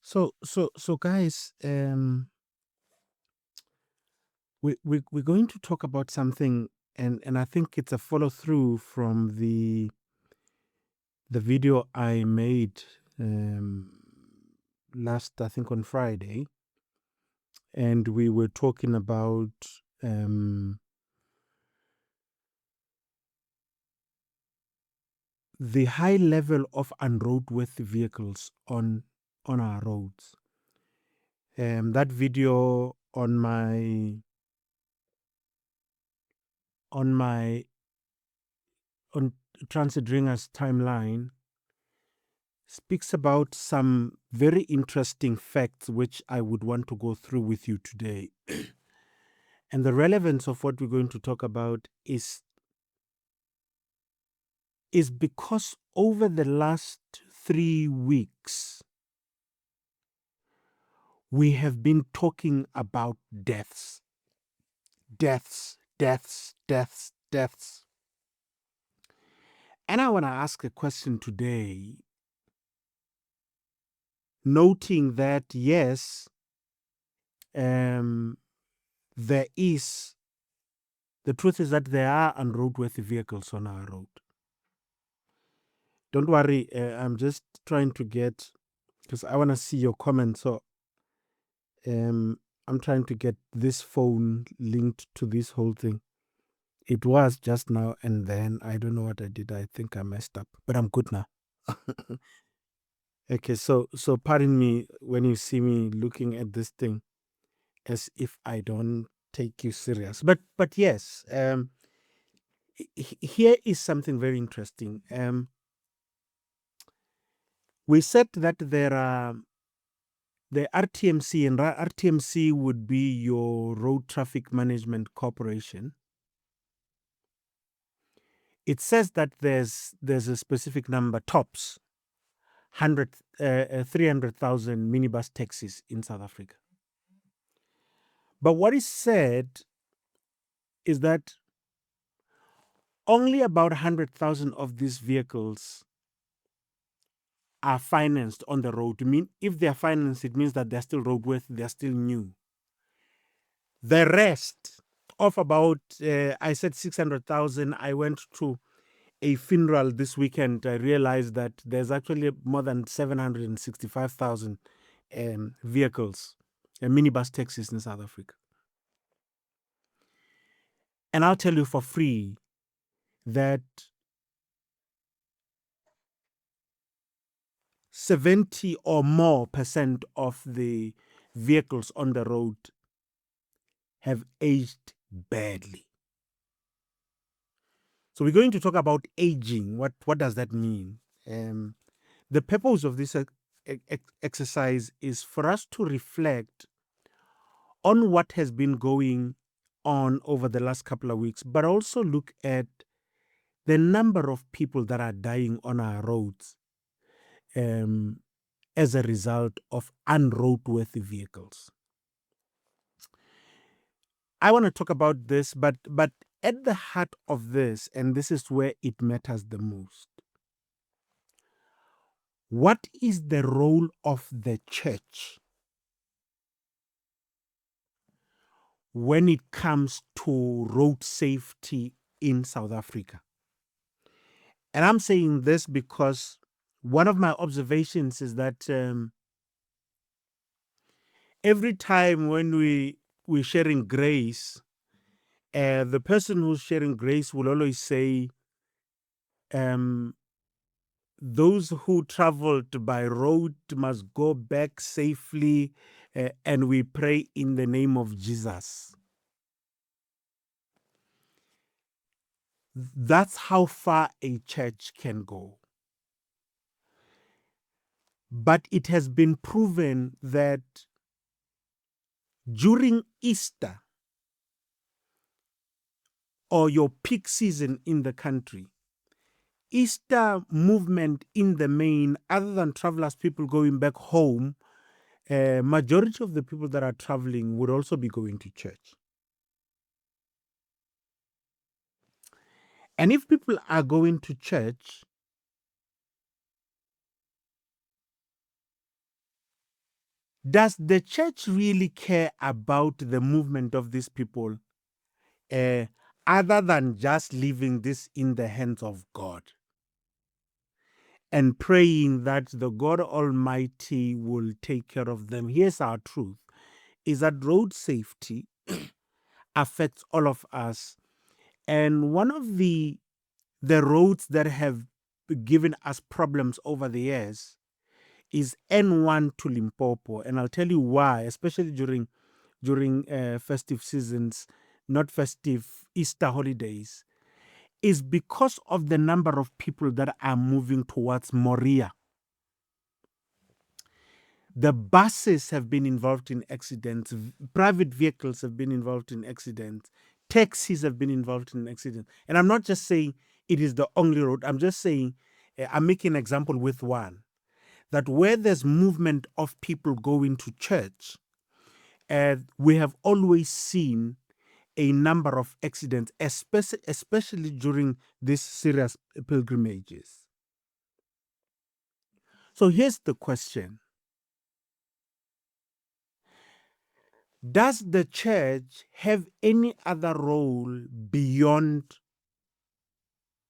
So guys, we're going to talk about something, and I think it's a follow through from the video I made last, I think, on Friday, and we were talking about the high level of unroadworthy vehicles on our roads. That video on Transit Ringas timeline speaks about some very interesting facts which I would want to go through with you today. And the relevance of what we're going to talk about is because over the last 3 weeks, we have been talking about deaths. Deaths, deaths, deaths, deaths. And I want to ask a question today, noting that, yes, there is, the truth is that there are unroadworthy vehicles on our road. Don't worry, I'm just trying to get, because I want to see your comments. So I'm trying to get this phone linked to this whole thing. It was just now, and then I don't know what I did. I think I messed up, but I'm good now. Okay, so pardon me when you see me looking at this thing as if I don't take you serious. But yes, here is something very interesting. We said that there are the RTMC, and RTMC would be your Road Traffic Management Corporation. It says that there's a specific number, tops, 300,000 minibus taxis in South Africa. But what is said is that only about 100,000 of these vehicles are financed on the road. I mean, if they're financed, it means that they're still roadworthy, they're still new. The rest of about, I said 600,000, I went to a funeral this weekend. I realized that there's actually more than 765,000 vehicles, minibus taxis in South Africa. And I'll tell you for free that 70 or more % of the vehicles on the road have aged badly. So we're going to talk about aging. What does that mean? The purpose of this exercise is for us to reflect on what has been going on over the last couple of weeks, but also look at the number of people that are dying on our roads as a result of unroadworthy vehicles. I want to talk about this, but at the heart of this, and this is where it matters the most, what is the role of the church when it comes to road safety in South Africa? And I'm saying this because one of my observations is that every time when we're sharing grace, the person who's sharing grace will always say, those who traveled by road must go back safely, and we pray in the name of Jesus. That's how far a church can go. But it has been proven that during Easter or your peak season in the country, Easter movement in the main, other than travelers, people going back home, majority of the people that are traveling would also be going to church. And if people are going to church, Does the church really care about the movement of these people, other than just leaving this in the hands of God and praying that the God Almighty will take care of them? Here's our truth, is that road safety affects all of us. And one of the roads that have given us problems over the years is N1 to Limpopo. And I'll tell you why, especially during festive seasons, not festive, Easter holidays, is because of the number of people that are moving towards Moria. The buses have been involved in accidents, private vehicles have been involved in accidents, taxis have been involved in accidents. And I'm not just saying it is the only road, I'm just saying, I'm making an example with one, that where there's movement of people going to church, we have always seen a number of accidents, especially during these serious pilgrimages. So here's the question. Does the church have any other role beyond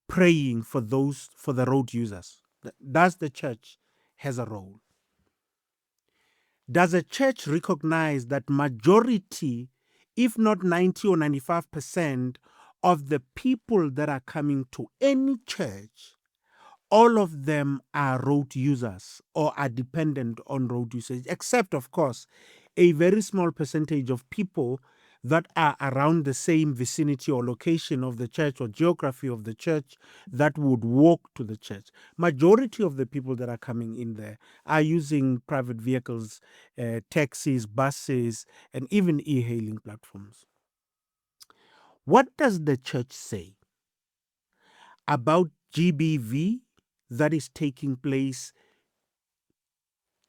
praying for the road users? Does the church has a role? Does the church recognize that majority, if not 90 or 95% of the people that are coming to any church, all of them are road users or are dependent on road usage, except, of course, a very small percentage of people that are around the same vicinity or location of the church or geography of the church that would walk to the church. Majority of the people that are coming in there are using private vehicles, taxis, buses, and even e-hailing platforms. What does the church say about GBV that is taking place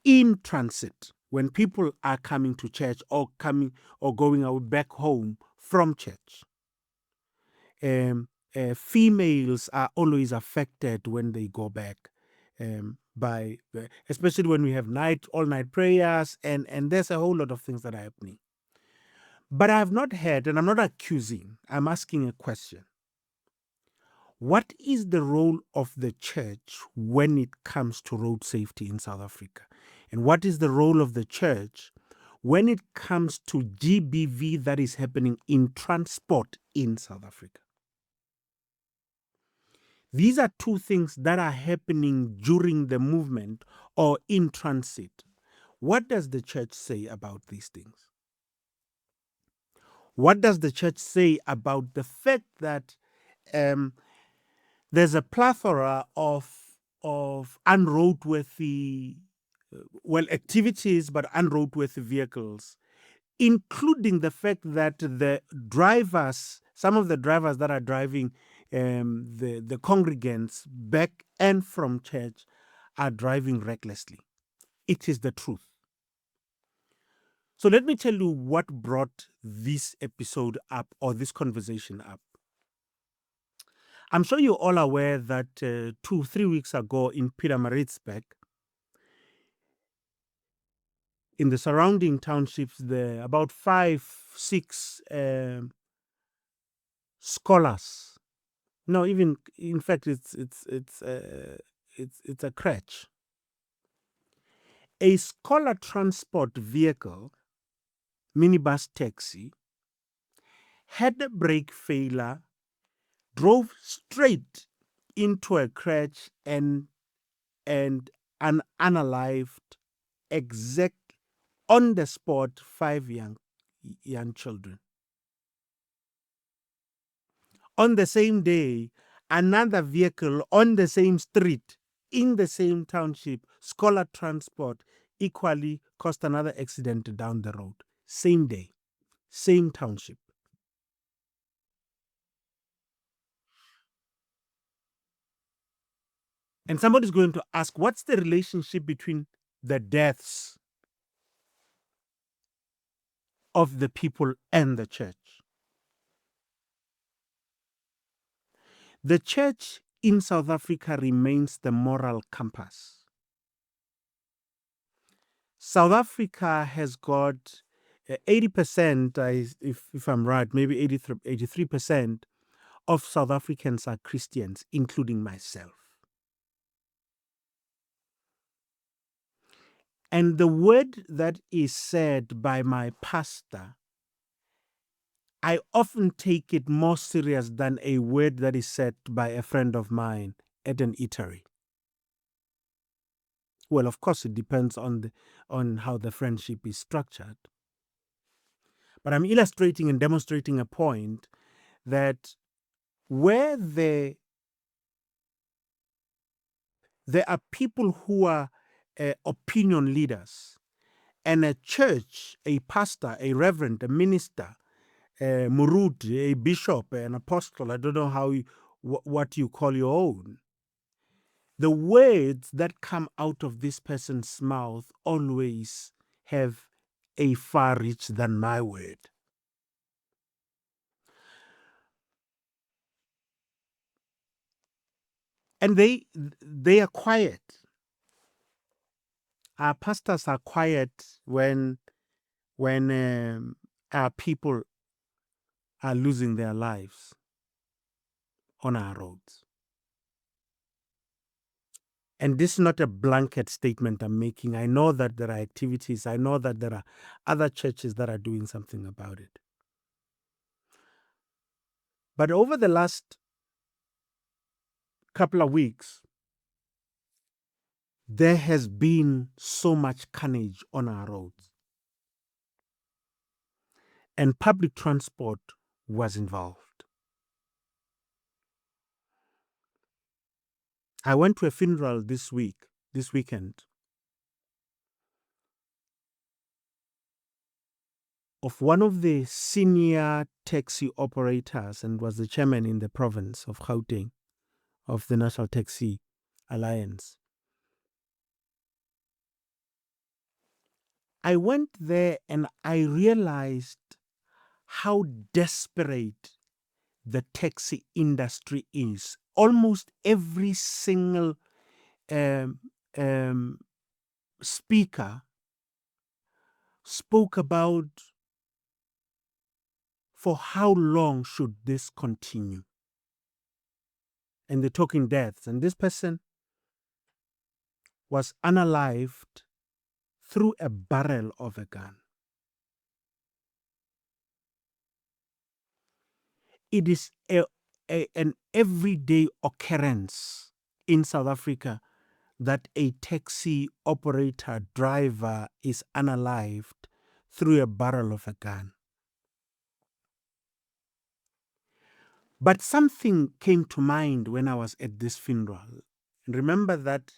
in transit when people are coming to church or going out back home from church? Females are always affected when they go back, by especially when we have all night prayers, and there's a whole lot of things that are happening. But I have not heard, and I'm not accusing, I'm asking a question. What is the role of the church when it comes to road safety in South Africa? And what is the role of the church when it comes to GBV that is happening in transport in South Africa? These are two things that are happening during the movement or in transit. What does the church say about these things? What does the church say about the fact that there's a plethora of unroadworthy, activities, but unroadworthy vehicles, including the fact that some of the drivers that are driving the congregants back and from church are driving recklessly. It is the truth. So let me tell you what brought this episode up, or this conversation up. I'm sure you're all aware that 2-3 weeks ago in Pietermaritzburg, in the surrounding townships, there about 5-6 scholars. No, even in fact, it's a crutch. A scholar transport vehicle, minibus taxi, had a brake failure, drove straight into a crutch and unalived, exact on the spot, 5 young children. On the same day, another vehicle on the same street in the same township, scholar transport, equally caused another accident down the road. Same day, same township. And somebody's going to ask, what's the relationship between the deaths of the people and the church? The church in South Africa remains the moral compass. South Africa has got 80%, if I'm right, maybe 83% of South Africans are Christians, including myself. And the word that is said by my pastor, I often take it more serious than a word that is said by a friend of mine at an eatery. Well, of course, it depends on how the friendship is structured. But I'm illustrating and demonstrating a point that where there are people who are opinion leaders, and a church, a pastor, a reverend, a minister, a murud, a bishop, an apostle, I don't know what you call your own, the words that come out of this person's mouth always have a far reach than my word. And they are quiet. Our pastors are quiet when our people are losing their lives on our roads. And this is not a blanket statement I'm making. I know that there are activities. I know that there are other churches that are doing something about it. But over the last couple of weeks, there has been so much carnage on our roads. And public transport was involved. I went to a funeral this weekend, of one of the senior taxi operators and was the chairman in the province of Gauteng of the National Taxi Alliance. I went there and I realized how desperate the taxi industry is. Almost every single um, um, speaker spoke about for how long should this continue. And they're talking deaths. And this person was unalived through a barrel of a gun. It is an everyday occurrence in South Africa that a taxi operator driver is unalived through a barrel of a gun. But something came to mind when I was at this funeral. And remember that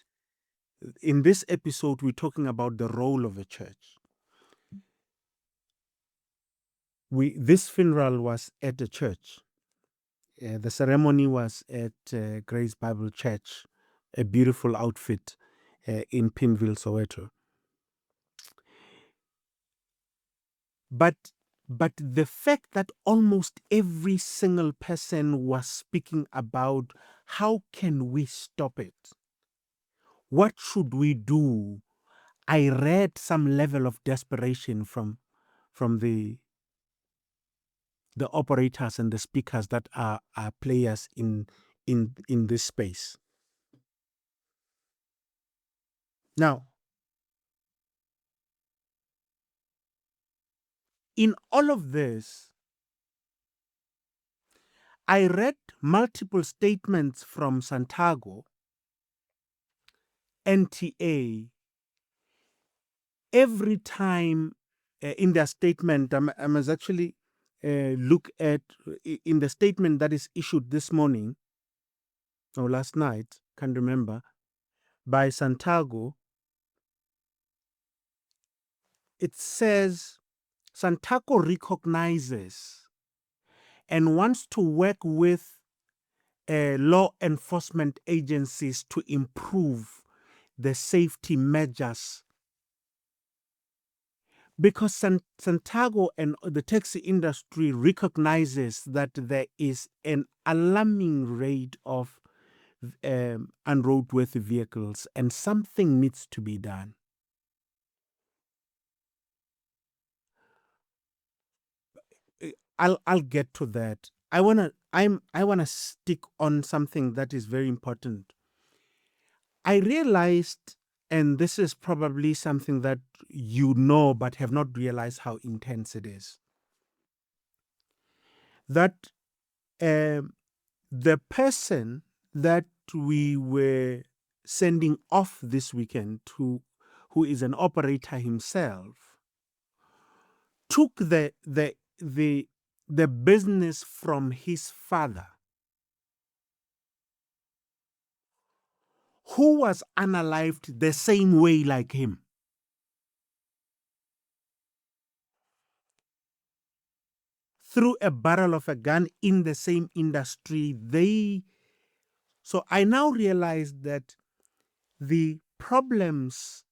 in this episode, we're talking about the role of a church. This funeral was at a church. The ceremony was at Grace Bible Church, a beautiful outfit in Pimville, Soweto. But the fact that almost every single person was speaking about how can we stop it? What should we do? I read some level of desperation from the operators and the speakers that are players in this space. Now, in all of this, I read multiple statements from Santago, NTA, every time in their statement. I must actually look at in the statement that is issued this morning or last night, can't remember, by Santago. It says Santago recognizes and wants to work with law enforcement agencies to improve the safety measures, because Santago and the taxi industry recognizes that there is an alarming rate of unroadworthy vehicles and something needs to be done. I'll get to that. I wanna stick on something that is very important. I realized, and this is probably something that you know but have not realized how intense it is, that um, the person that we were sending off this weekend, who is an operator himself, took the business from his father, who was unalived the same way like him. Through a barrel of a gun in the same industry. So I now realize that the problems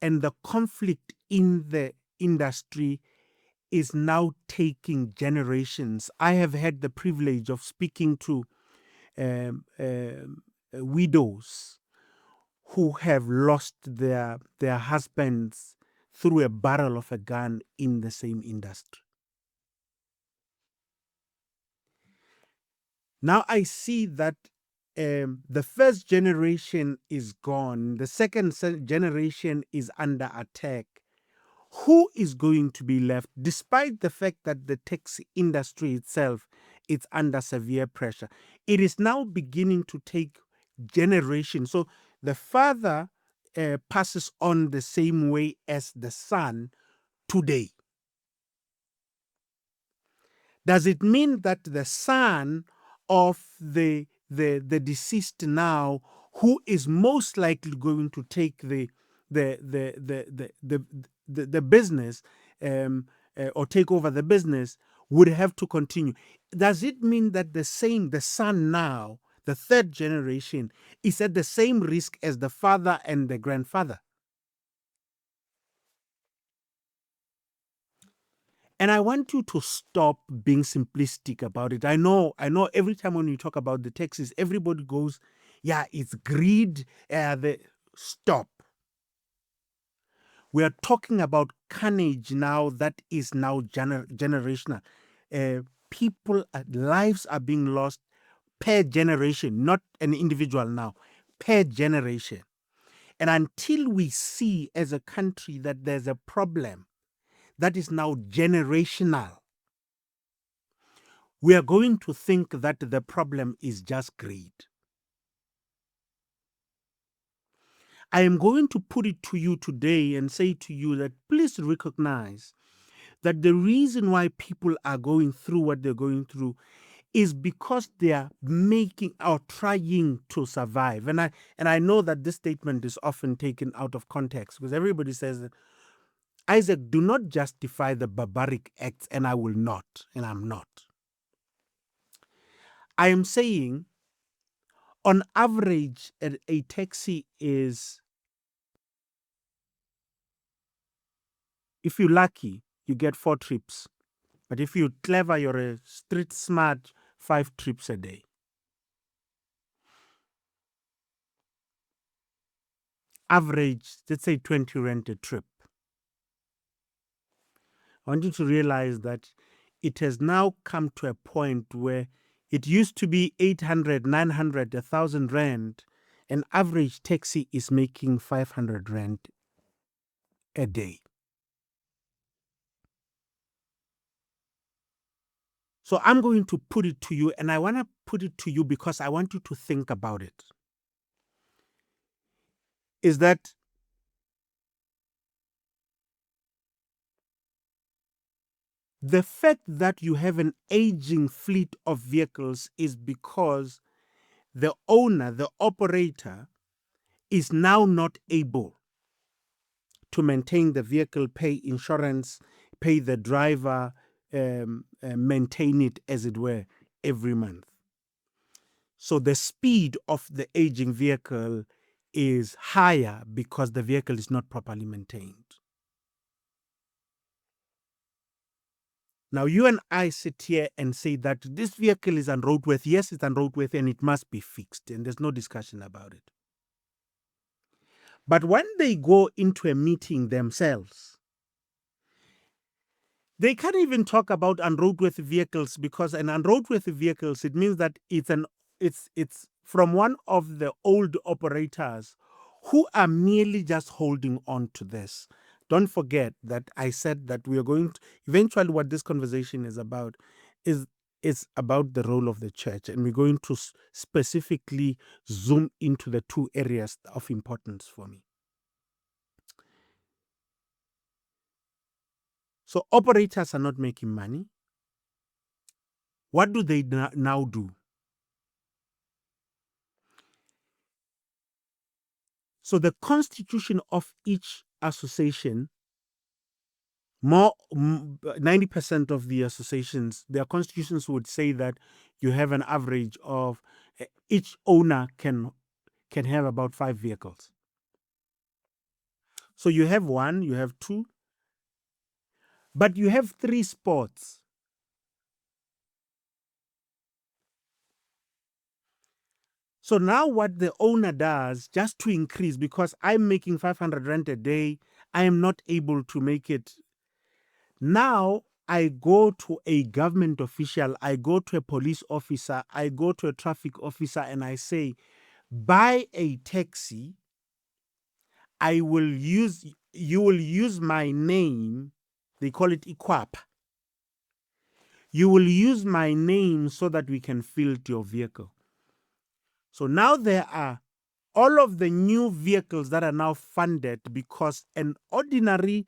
and the conflict in the industry is now taking generations. I have had the privilege of speaking to widows who have lost their husbands through a barrel of a gun in the same industry. Now I see that the first generation is gone, the second generation is under attack. Who is going to be left, despite the fact that the taxi industry itself is under severe pressure? It is now beginning to take generations. So the father passes on the same way as the son today. Does it mean that the son of the deceased now, who is most likely going to take the business, or take over the business, would have to continue? Does it mean that the son now, the third generation, is at the same risk as the father and the grandfather? And I want you to stop being simplistic about it. I know every time when you talk about the taxes, everybody goes, yeah, it's greed. Stop. We are talking about carnage now that is now generational. People, lives are being lost per generation, not an individual now, per generation. And until we see as a country that there's a problem that is now generational, we are going to think that the problem is just greed. I am going to put it to you today and say to you that please recognize that the reason why people are going through what they're going through is because they are making or trying to survive. And I know that this statement is often taken out of context, because everybody says that, Isaac, do not justify the barbaric acts, and I will not, and I'm not. I am saying, on average, a taxi is, if you're lucky, you get 4 trips. But if you're clever, you're a street smart, 5 trips a day. Average, let's say 20 rent a trip. I want you to realize that it has now come to a point where it used to be 800, 900, 1,000 rand. An average taxi is making 500 rand a day. So I'm going to put it to you, and I want to put it to you because I want you to think about it. Is that the fact that you have an aging fleet of vehicles is because the owner, the operator, is now not able to maintain the vehicle, pay insurance, pay the driver, maintain it, as it were, every month. So the speed of the aging vehicle is higher because the vehicle is not properly maintained. Now, you and I sit here and say that this vehicle is unroadworthy. Yes, it's unroadworthy and it must be fixed, and there's no discussion about it. But when they go into a meeting themselves They can't even talk about unroadworthy vehicles, because an unroadworthy vehicles, it means that it's from one of the old operators who are merely just holding on to this. Don't forget that I said that we are going to eventually, what this conversation is about is about the role of the church, and we're going to specifically zoom into the two areas of importance for me. So operators are not making money. What do they now do? So the constitution of each association, 90% of the associations, their constitutions would say that you have an average of each owner can have about 5 vehicles. So you have 1, you have 2, but you have 3 spots. So now what the owner does, just to increase, because I'm making 500 rand a day, I am not able to make it. Now I go to a government official, I go to a police officer, I go to a traffic officer, and I say, buy a taxi. You will use my name. They call it IQAP. You will use my name so that we can filter your vehicle. So now there are all of the new vehicles that are now funded, because an ordinary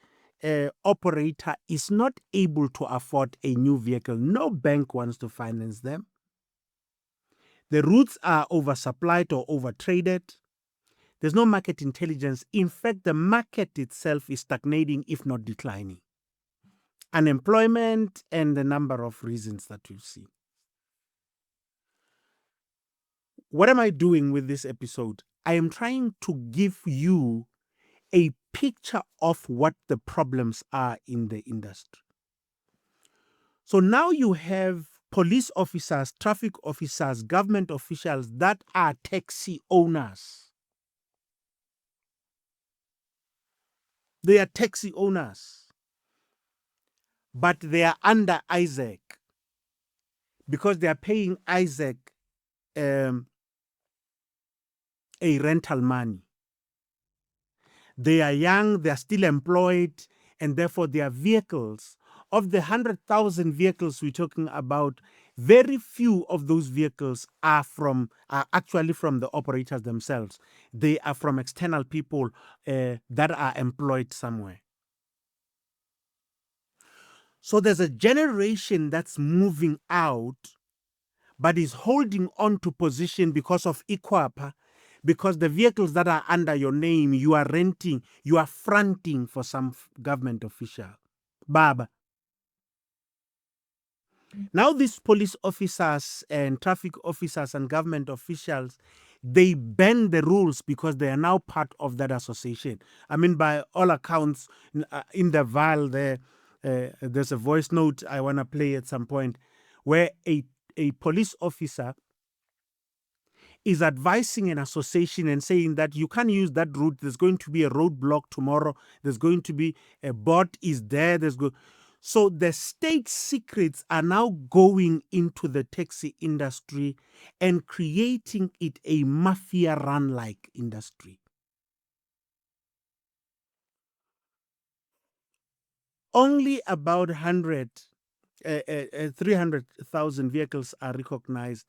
operator is not able to afford a new vehicle. No bank wants to finance them. The routes are oversupplied or overtraded. There's no market intelligence. In fact, the market itself is stagnating, if not declining. Unemployment and the number of reasons that you see. What am I doing with this episode? I am trying to give you a picture of what the problems are in the industry. So now you have police officers, traffic officers, government officials that are taxi owners. They are taxi owners, but they are under Isaack, because they are paying Isaack a rental money. They are young, they are still employed, and therefore their vehicles, of the 100,000 vehicles we're talking about, very few of those vehicles are actually from the operators themselves. They are from external people that are employed somewhere. So there's a generation that's moving out, but is holding on to position because of IQAPA, because the vehicles that are under your name, you are renting, you are fronting for some government official. Baba. Now these police officers and traffic officers and government officials, they bend the rules because they are now part of that association. I mean, by all accounts, in the vial there's a voice note I want to play at some point, where a police officer is advising an association and saying that you can't use that route. There's going to be a roadblock tomorrow. There's going to be a bot is there. So the state secrets are now going into the taxi industry and creating it a mafia run-like industry. Only about 300,000 vehicles are recognized,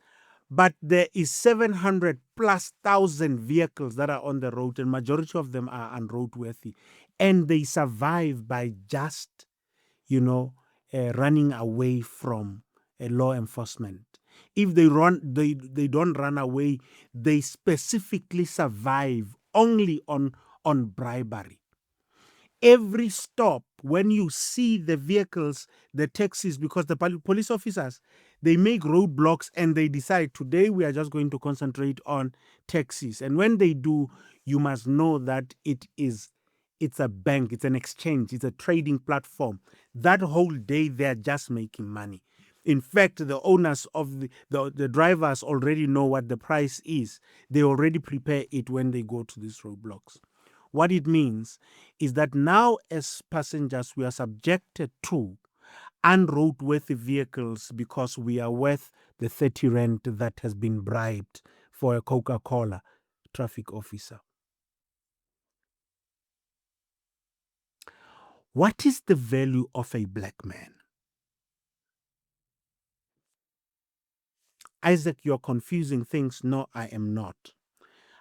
but there is 700 plus thousand vehicles that are on the road, and majority of them are unroadworthy, and they survive by just, running away from law enforcement. If they don't run away. They specifically survive only on bribery. Every stop, when you see the vehicles, the taxis, because the police officers, they make roadblocks and they decide today we are just going to concentrate on taxis. And when they do, you must know that it's a bank, it's an exchange, it's a trading platform. That whole day they're just making money. In fact, the owners of the drivers already know what the price is. They already prepare it when they go to these roadblocks. What it means is that now, as passengers, we are subjected to unroadworthy vehicles because we are worth the 30 rand that has been bribed for a Coca-Cola traffic officer. What is the value of a black man? Isaack, you're confusing things. No, I am not.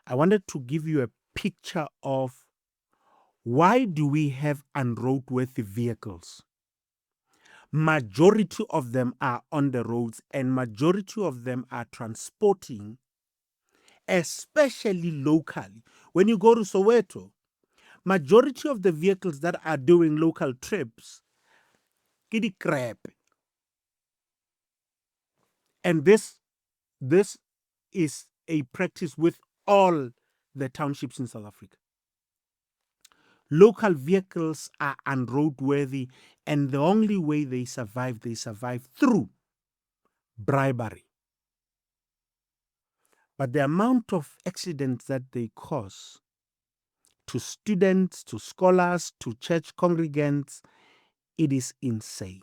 I wanted to give you a picture of why do we have unroadworthy vehicles. Majority of them are on the roads and majority of them are transporting, especially locally. When you go to Soweto, majority of the vehicles that are doing local trips, kitty crap. And this is a practice with all the townships in South Africa. Local vehicles are unroadworthy, and the only way they survive through bribery. But the amount of accidents that they cause to students, to scholars, to church congregants, it is insane.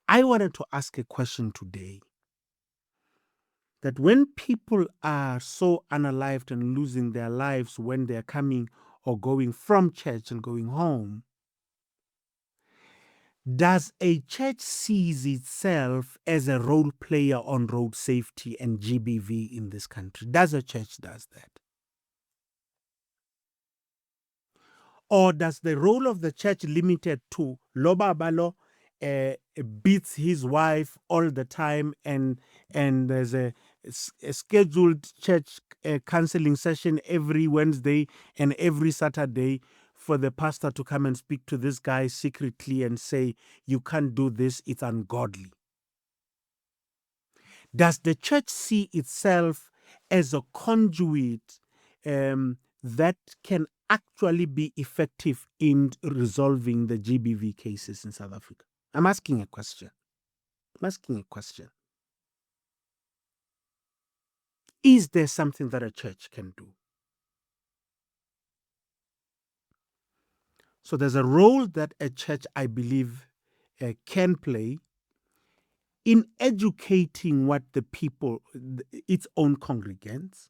I wanted to ask a question today, that when people are so unalived and losing their lives when they're coming or going from church and going home, does a church sees itself as a role player on road safety and GBV in this country? Does a church does that? Or does the role of the church limited to Loba Balo beats his wife all the time and there's a scheduled church counseling session every Wednesday and every Saturday for the pastor to come and speak to this guy secretly and say, you can't do this, it's ungodly? Does the church see itself as a conduit that can actually be effective in resolving the GBV cases in South Africa? I'm asking a question. Is there something that a church can do? So there's a role that a church, I believe, can play in educating what the people, its own congregants,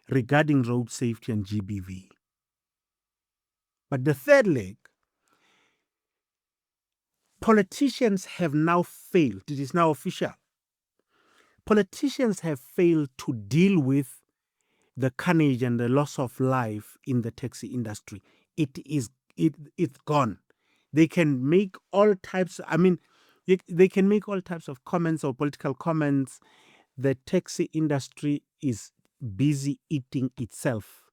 regarding road safety and GBV. But the third leg, politicians have now failed. It is now official. Politicians have failed to deal with the carnage and the loss of life in the taxi industry. It's gone. They can make all types. They can make all types of comments or political comments. The taxi industry is busy eating itself.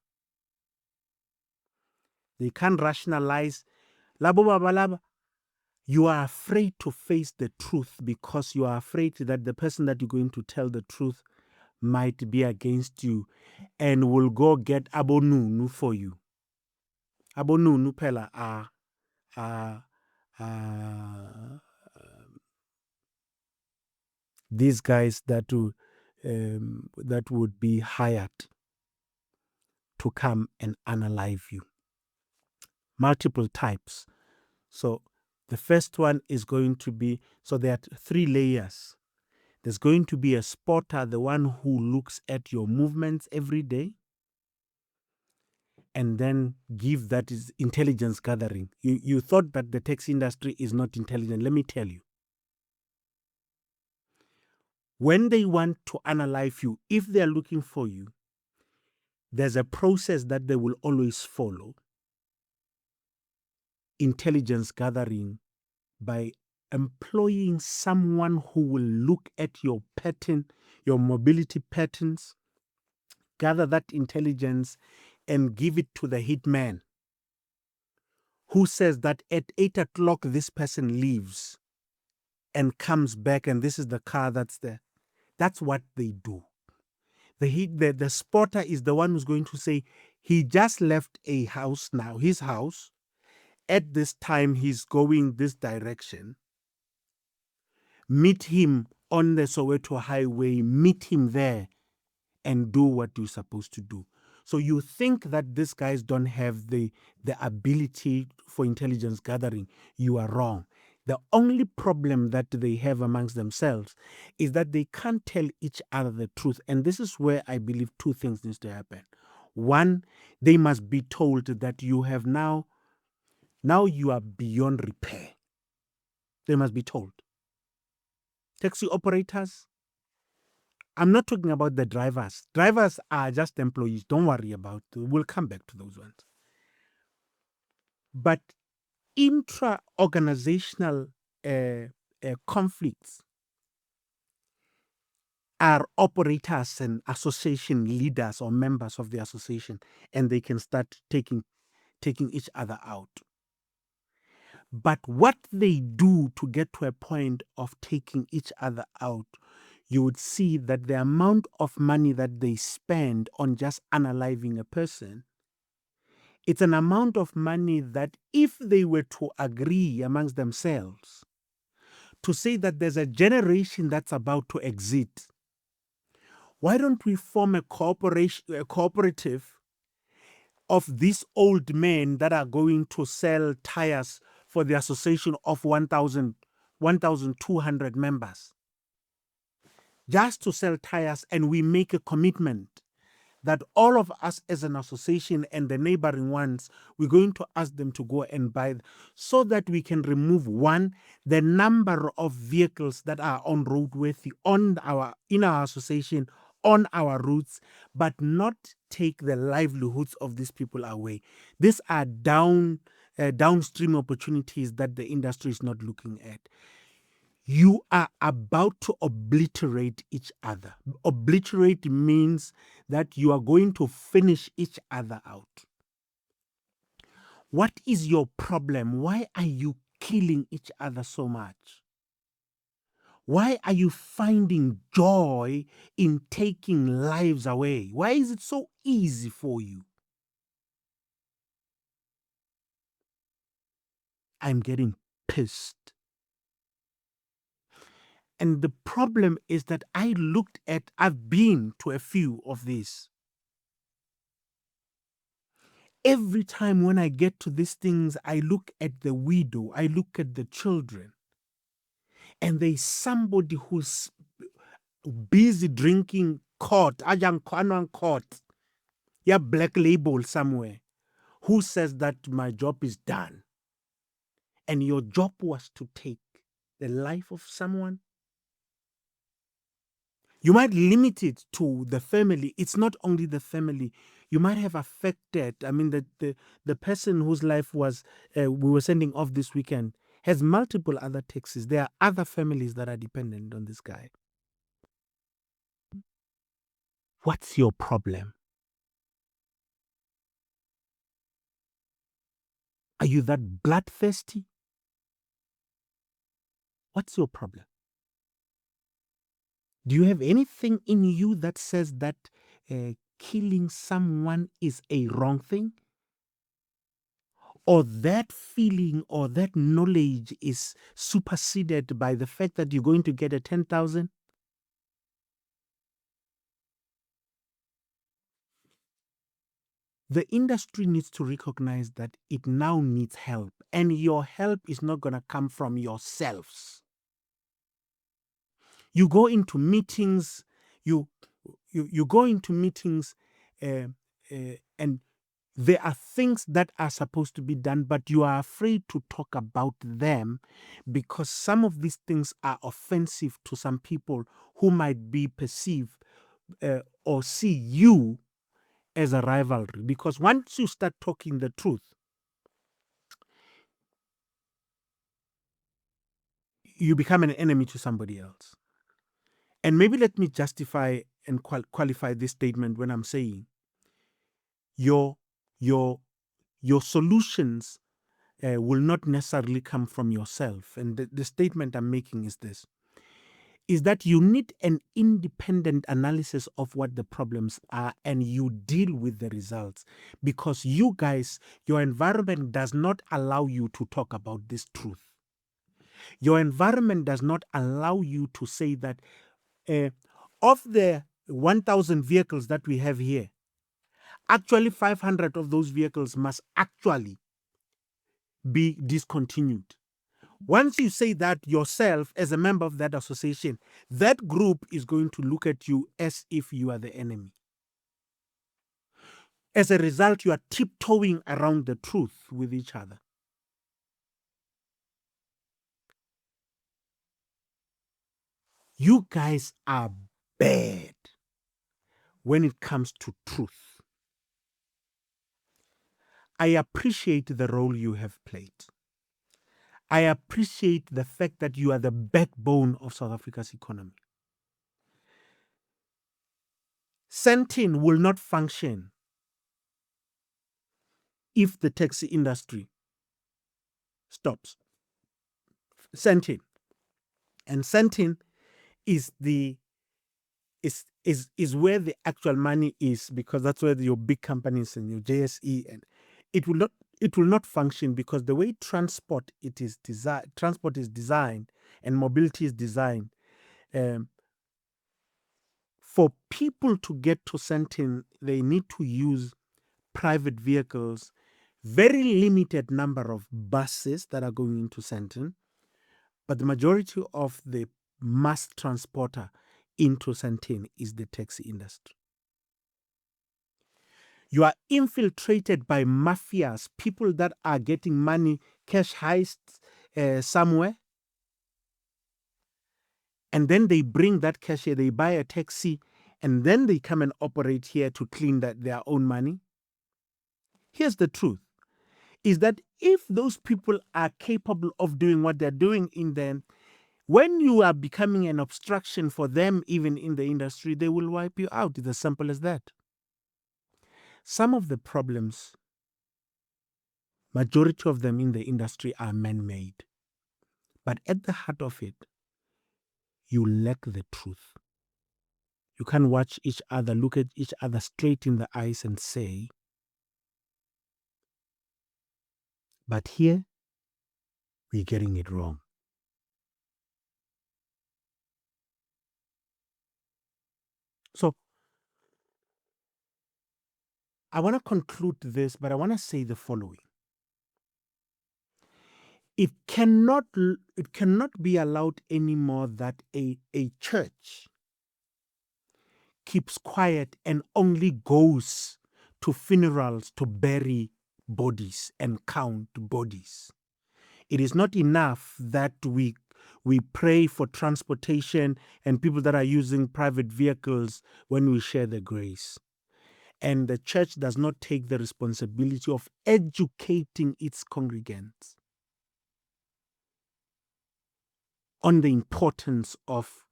They can't rationalize. Labo babalaba. You are afraid to face the truth because you are afraid that the person that you're going to tell the truth might be against you and will go get abonunu for you. Abonunu pela these guys that would be hired to come and unalive you. Multiple types. So the first one is going to be, so there are 3 layers. There's going to be a spotter, the one who looks at your movements every day, and then give that is intelligence gathering. You thought that the taxi industry is not intelligent. Let me tell you. When they want to unalive you, if they're looking for you, there's a process that they will always follow. Intelligence gathering by employing someone who will look at your pattern, your mobility patterns, gather that intelligence and give it to the hitman who says that at 8 o'clock this person leaves and comes back and this is the car that's there. That's what they do. The spotter is the one who's going to say, he just left a house now, his house. At this time, he's going this direction. Meet him on the Soweto highway, meet him there and do what you're supposed to do. So you think that these guys don't have the ability for intelligence gathering. You are wrong. The only problem that they have amongst themselves is that they can't tell each other the truth. And this is where I believe two things needs to happen. One, they must be told that you have now you are beyond repair. They must be told. Taxi operators, I'm not talking about the drivers. Drivers are just employees. Don't worry about it. We'll come back to those ones. But intra-organizational conflicts are operators and association leaders or members of the association, and they can start taking each other out. But what they do to get to a point of taking each other out, you would see that the amount of money that they spend on just unaliving a person, it's an amount of money that if they were to agree amongst themselves to say that there's a generation that's about to exit, why don't we form a cooperative of these old men that are going to sell tires for the association of 1,200 members, just to sell tires, and we make a commitment that all of us as an association and the neighboring ones, we're going to ask them to go and buy, so that we can remove, one, the number of vehicles that are unroadworthy in our association, on our routes, but not take the livelihoods of these people away. These are downstream opportunities that the industry is not looking at. You are about to obliterate each other. Obliterate means that you are going to finish each other out. What is your problem? Why are you killing each other so much? Why are you finding joy in taking lives away? Why is it so easy for you? I'm getting pissed. And the problem is that I've been to a few of these. Every time when I get to these things, I look at the widow, I look at the children, and there's somebody who's busy drinking court, yeah, black label somewhere, who says that my job is done. And your job was to take the life of someone. You might limit it to the family. It's not only the family. You might have affected, the person whose life was we were sending off this weekend has multiple other taxis. There are other families that are dependent on this guy. What's your problem? Are you that bloodthirsty? What's your problem? Do you have anything in you that says that killing someone is a wrong thing? Or that feeling or that knowledge is superseded by the fact that you're going to get a 10,000? The industry needs to recognize that it now needs help, and your help is not going to come from yourselves. You go into meetings, you go into meetings, and there are things that are supposed to be done, but you are afraid to talk about them because some of these things are offensive to some people who might be perceived or see you as a rivalry. Because once you start talking the truth, you become an enemy to somebody else. And maybe let me justify and qualify this statement when I'm saying your solutions will not necessarily come from yourself. And the statement I'm making is this, is that you need an independent analysis of what the problems are and you deal with the results. Because you guys, your environment does not allow you to talk about this truth. Your environment does not allow you to say that of the 1,000 vehicles that we have here, Actually, 500 of those vehicles must actually be discontinued. Once you say that yourself as a member of that association, that group is going to look at you as if you are the enemy. As a result, you are tiptoeing around the truth with each other. You guys are bad when it comes to truth. I appreciate the role you have played. I appreciate the fact that you are the backbone of South Africa's economy. Sentin will not function if the taxi industry stops. Sentin. And Sentin is where the actual money is, because that's where your big companies and your JSE, and it will not function because the way transport is designed and mobility is designed, for people to get to Sentin, they need to use private vehicles, very limited number of buses that are going into Sentin, but the majority of the mass transporter into Sentin is the taxi industry. You are infiltrated by mafias, people that are getting money, cash heists somewhere, and then they bring that cash here, they buy a taxi, and then they come and operate here to clean their own money. Here's the truth, is that if those people are capable of doing what they're doing in them, when you are becoming an obstruction for them, even in the industry, they will wipe you out. It's as simple as that. Some of the problems, majority of them in the industry, are man-made. But at the heart of it, you lack the truth. You can't watch each other, look at each other straight in the eyes and say, but here, we're getting it wrong. So, I want to conclude this, but I want to say the following. It cannot be allowed anymore that a church keeps quiet and only goes to funerals to bury bodies and count bodies. It is not enough that we pray for transportation and people that are using private vehicles when we share the grace. And the church does not take the responsibility of educating its congregants on the importance of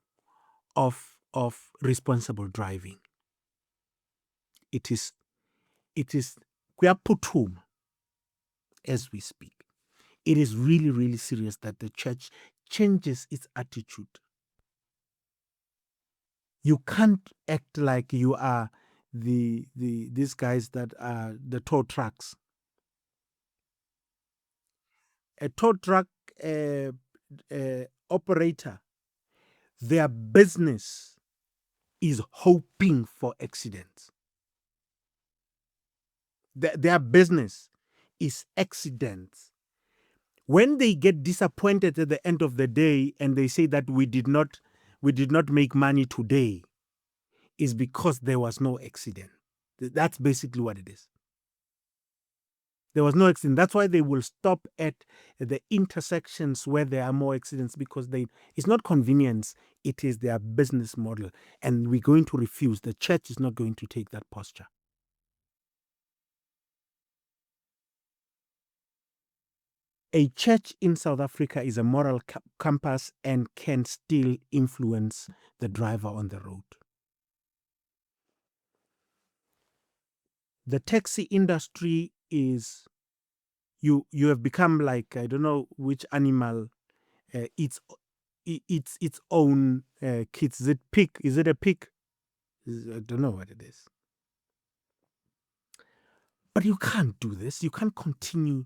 responsible driving. It is kuyaputhuma as we speak. It is really, really serious that the church changes its attitude. You can't act like you are these guys that are the tow trucks. A tow truck operator, their business is hoping for accidents. Their business is accidents. When they get disappointed at the end of the day and they say that we did not make money today, is because there was no accident. That's basically what it is. There was no accident. That's why they will stop at the intersections where there are more accidents, because it's not convenience, it is their business model. And we're going to refuse. The church is not going to take that posture. A church in South Africa is a moral compass and can still influence the driver on the road. The taxi industry is, you have become like, I don't know which animal eats its own kids. Is it pig? Is it a pig? I don't know what it is. But you can't do this. You can't continue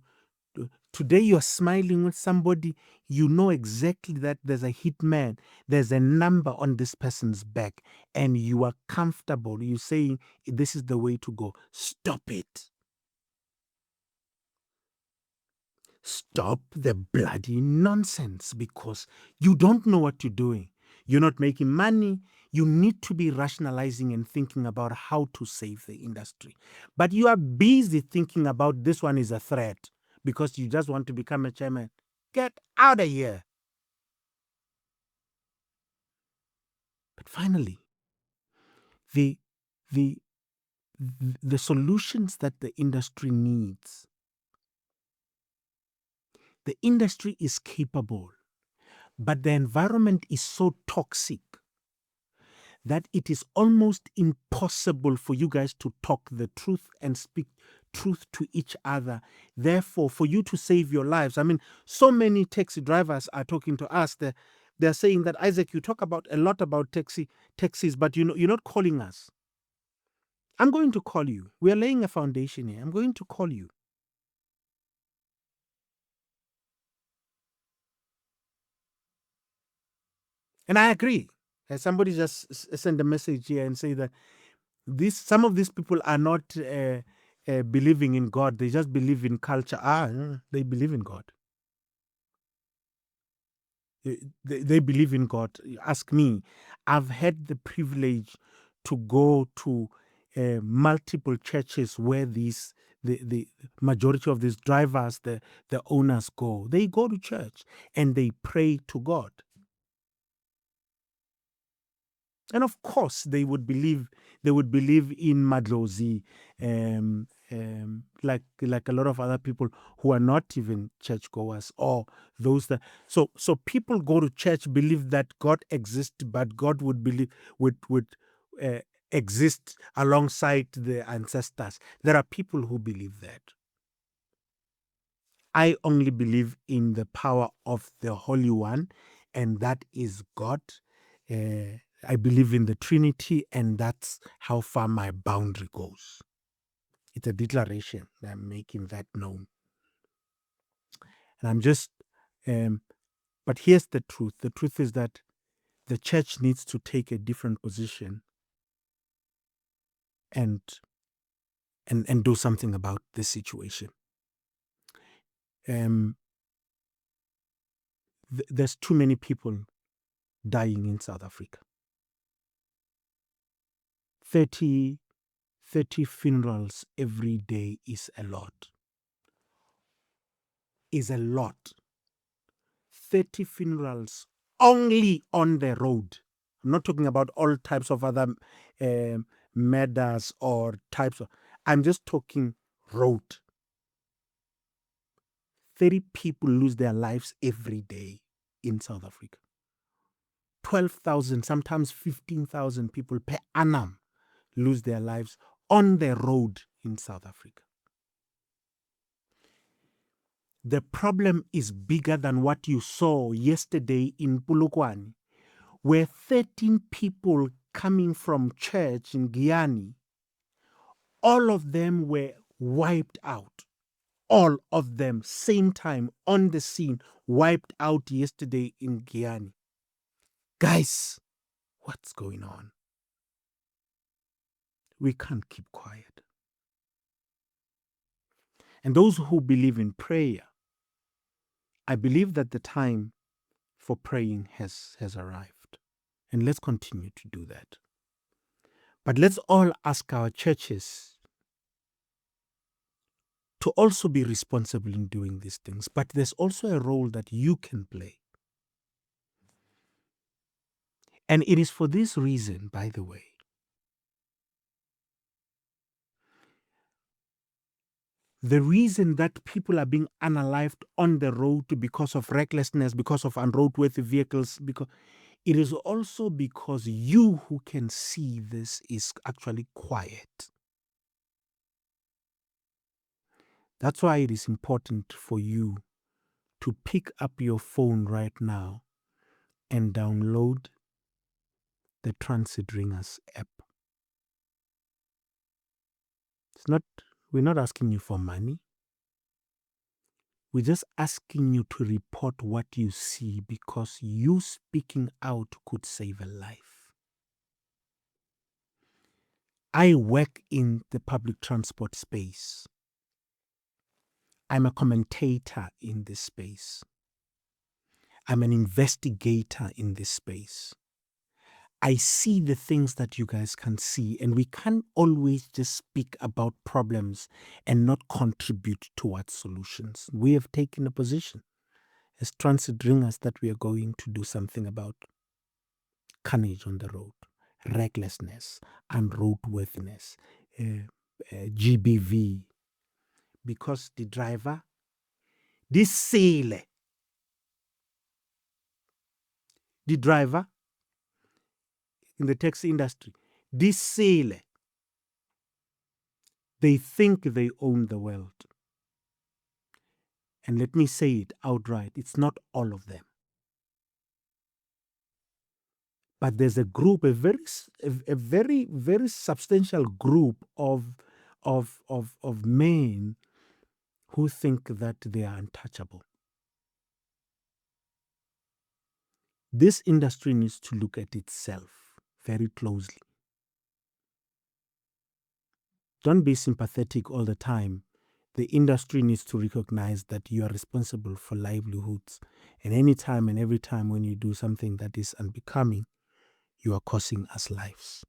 today you're smiling with somebody, you know exactly that there's a hitman, there's a number on this person's back, and you are comfortable. You're saying this is the way to go. Stop it. Stop the bloody nonsense, because you don't know what you're doing. You're not making money. You need to be rationalizing and thinking about how to save the industry. But you are busy thinking about this one is a threat because you just want to become a chairman. Get out of here. But finally, the the the solutions that the industry needs. The industry is capable, but the environment is so toxic that it is almost impossible for you guys to talk the truth and speak truth to each other. Therefore, for you to save your lives, I mean, so many taxi drivers are talking to us. They're saying that, Isaac, you talk about a lot about taxis, but you're not calling us. I'm going to call you. We are laying a foundation here. I'm going to call you. And I agree. Somebody just sent a message here and say that some of these people are not believing in God. They just believe in culture. They believe in God. They believe in God. Ask me. I've had the privilege to go to multiple churches where the majority of these drivers, the owners go. They go to church and they pray to God. And of course, they would believe in Madlozi, like a lot of other people who are not even churchgoers, or those that. So people go to church, believe that God exists, but God would uh, exist alongside the ancestors. There are people who believe that. I only believe in the power of the Holy One, and that is God. I believe in the Trinity, and that's how far my boundary goes. It's a declaration. I'm making that known. And I'm just, but here's the truth. The truth is that the church needs to take a different position and do something about this situation. There's too many people dying in South Africa. 30 funerals every day is a lot. Is a lot. 30 funerals only on the road. I'm not talking about all types of other murders or types of. I'm just talking road. 30 people lose their lives every day in South Africa. 12,000, sometimes 15,000 people per annum lose their lives on the road in South Africa. The problem is bigger than what you saw yesterday in Polokwane, where 13 people coming from church in Guyana, all of them were wiped out. All of them, same time, on the scene, wiped out yesterday in Guyana. Guys, what's going on? We can't keep quiet. And those who believe in prayer, I believe that the time for praying has arrived. And let's continue to do that. But let's all ask our churches to also be responsible in doing these things. But there's also a role that you can play. And it is for this reason, by the way, the reason that people are being unalived on the road because of recklessness, because of unroadworthy vehicles, because it is also because you who can see this is actually quiet. That's why it is important for you to pick up your phone right now and download the Transit Ringas app. We're not asking you for money. We're just asking you to report what you see, because you speaking out could save a life. I work in the public transport space. I'm a commentator in this space. I'm an investigator in this space. I see the things that you guys can see, and we can't always just speak about problems and not contribute towards solutions. We have taken a position as Transit Ringas that we are going to do something about carnage on the road, recklessness, unroadworthiness, GBV, because the driver, this sailor, the driver in the taxi industry, this sailor, they think they own the world. And let me say it outright, it's not all of them. But there's a group, a very, very substantial group of men who think that they are untouchable. This industry needs to look at itself very closely. Don't be sympathetic all the time. The industry needs to recognize that you are responsible for livelihoods. And anytime and every time when you do something that is unbecoming, you are costing us lives.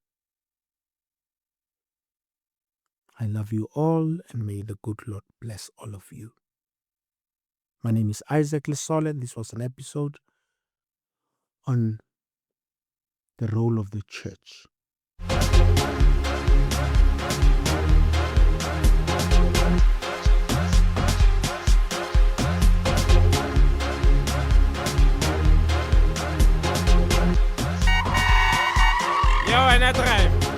I love you all, and may the good Lord bless all of you. My name is Isaac Lesole. This was an episode on the role of the church. Yo, en het rijm.